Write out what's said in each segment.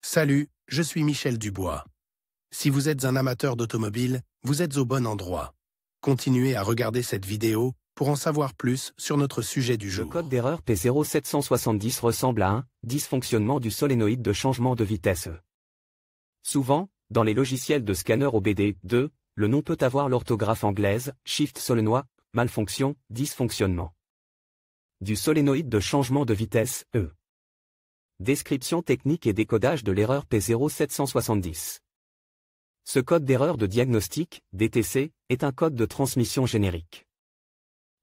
Salut, je suis Michel Dubois. Si vous êtes un amateur d'automobile, vous êtes au bon endroit. Continuez à regarder cette vidéo pour en savoir plus sur notre sujet du jour. Le code d'erreur P0770 ressemble à un dysfonctionnement du solénoïde de changement de vitesse. Souvent, dans les logiciels de scanner OBD2, le nom peut avoir l'orthographe anglaise, Shift solénoïde, malfonction, dysfonctionnement. Du solénoïde de changement de vitesse, E. Description technique et décodage de l'erreur P0770. Ce code d'erreur de diagnostic, DTC, est un code de transmission générique.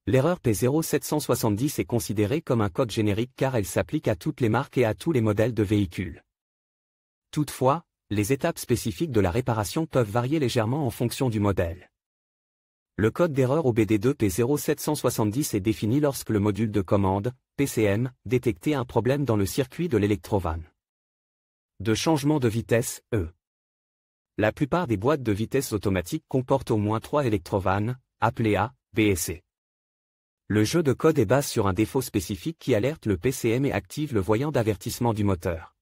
L'erreur P0770 est considérée comme un code générique car elle s'applique à toutes les marques et à tous les modèles de véhicules. Toutefois, les étapes spécifiques de la réparation peuvent varier légèrement en fonction du modèle. Le code d'erreur OBD2 P0770 est défini lorsque le module de commande, PCM, détectait un problème dans le circuit de l'électrovanne de changement de vitesse, E. La plupart des boîtes de vitesse automatiques comportent au moins 3 électrovannes, appelées A, B et C. Le jeu de code est basé sur un défaut spécifique qui alerte le PCM et active le voyant d'avertissement du moteur.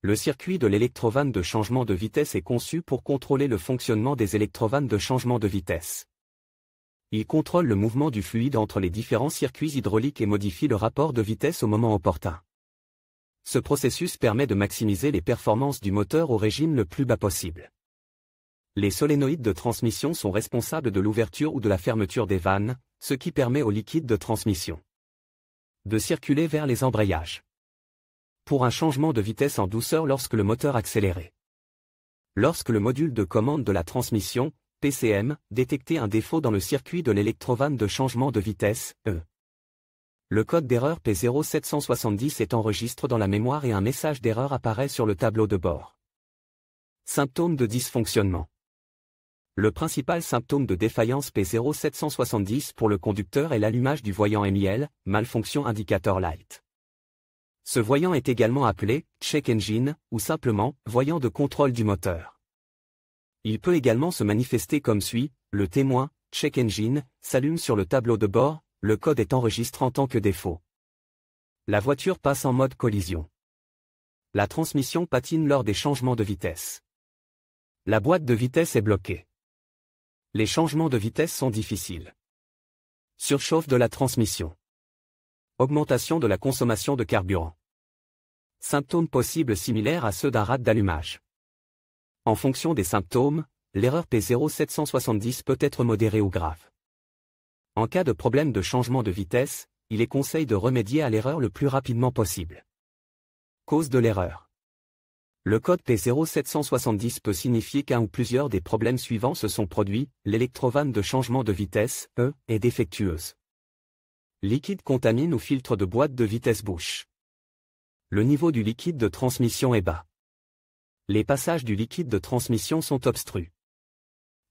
Le circuit de l'électrovanne de changement de vitesse est conçu pour contrôler le fonctionnement des électrovannes de changement de vitesse. Il contrôle le mouvement du fluide entre les différents circuits hydrauliques et modifie le rapport de vitesse au moment opportun. Ce processus permet de maximiser les performances du moteur au régime le plus bas possible. Les solénoïdes de transmission sont responsables de l'ouverture ou de la fermeture des vannes, ce qui permet au liquide de transmission de circuler vers les embrayages. Pour un changement de vitesse en douceur lorsque le moteur accéléré. Lorsque le module de commande de la transmission, PCM, détectait un défaut dans le circuit de l'électrovanne de changement de vitesse, E. Le code d'erreur P0770 est enregistré dans la mémoire et un message d'erreur apparaît sur le tableau de bord. Symptômes de dysfonctionnement. Le principal symptôme de défaillance P0770 pour le conducteur est l'allumage du voyant MIL, malfonction indicator light. Ce voyant est également appelé check engine ou simplement voyant de contrôle du moteur. Il peut également se manifester comme suit: le témoin check engine s'allume sur le tableau de bord, le code est enregistré en tant que défaut. La voiture passe en mode collision. La transmission patine lors des changements de vitesse. La boîte de vitesse est bloquée. Les changements de vitesse sont difficiles. Surchauffe de la transmission. Augmentation de la consommation de carburant. Symptômes possibles similaires à ceux d'un rate d'allumage. En fonction des symptômes, l'erreur P0770 peut être modérée ou grave. En cas de problème de changement de vitesse, il est conseillé de remédier à l'erreur le plus rapidement possible. Cause de l'erreur. Le code P0770 peut signifier qu'un ou plusieurs des problèmes suivants se sont produits: l'électrovanne de changement de vitesse, E, est défectueuse. Liquide contamine ou filtre de boîte de vitesse bouche. Le niveau du liquide de transmission est bas. Les passages du liquide de transmission sont obstrués.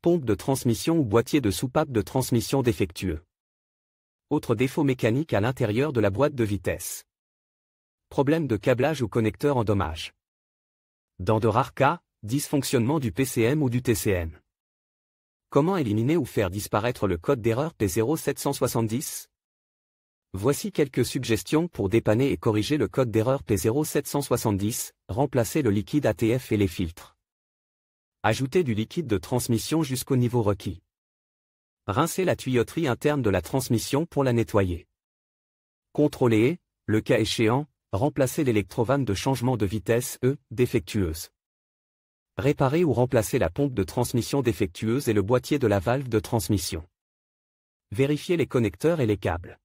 Pompe de transmission ou boîtier de soupape de transmission défectueux. Autre défaut mécanique à l'intérieur de la boîte de vitesse. Problème de câblage ou connecteur en dommage. Dans de rares cas, dysfonctionnement du PCM ou du TCM. Comment éliminer ou faire disparaître le code d'erreur P0770 ? Voici quelques suggestions pour dépanner et corriger le code d'erreur P0770, remplacer le liquide ATF et les filtres. Ajouter du liquide de transmission jusqu'au niveau requis. Rincer la tuyauterie interne de la transmission pour la nettoyer. Contrôler et, le cas échéant, remplacer l'électrovanne de changement de vitesse, E, défectueuse. Réparer ou remplacer la pompe de transmission défectueuse et le boîtier de la valve de transmission. Vérifier les connecteurs et les câbles.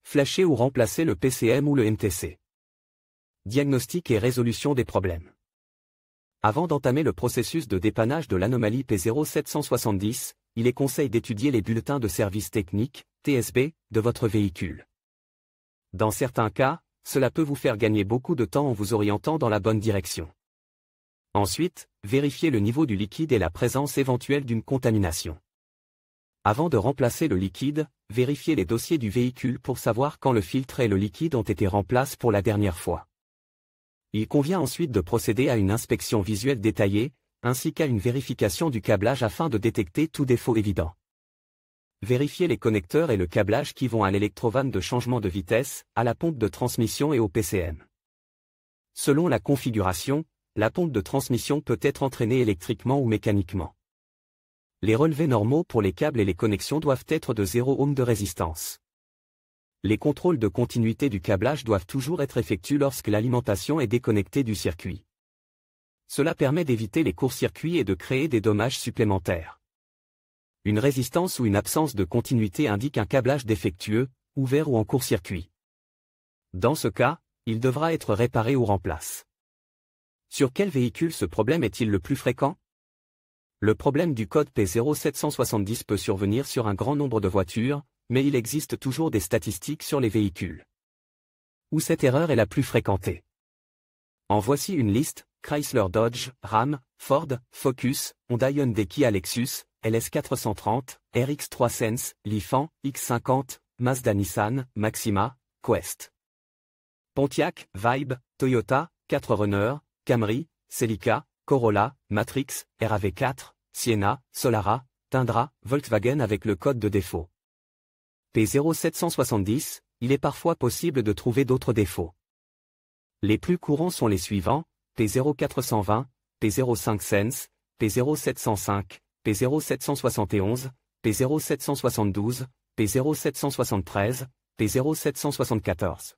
Flasher ou remplacer le PCM ou le MTC. Diagnostic et résolution des problèmes. Avant d'entamer le processus de dépannage de l'anomalie P0770, il est conseillé d'étudier les bulletins de service technique, TSB, de votre véhicule. Dans certains cas, cela peut vous faire gagner beaucoup de temps en vous orientant dans la bonne direction. Ensuite, vérifiez le niveau du liquide et la présence éventuelle d'une contamination. Avant de remplacer le liquide, vérifiez les dossiers du véhicule pour savoir quand le filtre et le liquide ont été remplacés pour la dernière fois. Il convient ensuite de procéder à une inspection visuelle détaillée, ainsi qu'à une vérification du câblage afin de détecter tout défaut évident. Vérifiez les connecteurs et le câblage qui vont à l'électrovanne de changement de vitesse, à la pompe de transmission et au PCM. Selon la configuration, la pompe de transmission peut être entraînée électriquement ou mécaniquement. Les relevés normaux pour les câbles et les connexions doivent être de 0 ohm de résistance. Les contrôles de continuité du câblage doivent toujours être effectués lorsque l'alimentation est déconnectée du circuit. Cela permet d'éviter les courts-circuits et de créer des dommages supplémentaires. Une résistance ou une absence de continuité indique un câblage défectueux, ouvert ou en court-circuit. Dans ce cas, il devra être réparé ou remplacé. Sur quel véhicule ce problème est-il le plus fréquent? Le problème du code P0770 peut survenir sur un grand nombre de voitures, mais il existe toujours des statistiques sur les véhicules où cette erreur est la plus fréquentée. En voici une liste: Chrysler, Dodge, Ram, Ford, Focus, Honda, Hyundai, Kia, Lexus, LS430, RX3 Sense, Lifan, X50, Mazda, Nissan, Maxima, Quest, Pontiac, Vibe, Toyota, 4Runner, Camry, Celica, Corolla, Matrix, RAV4, Sienna, Solara, Tundra, Volkswagen avec le code de défaut P0770, il est parfois possible de trouver d'autres défauts. Les plus courants sont les suivants: P0420, P05 Sense, P0705, P0771, P0772, P0773, P0774.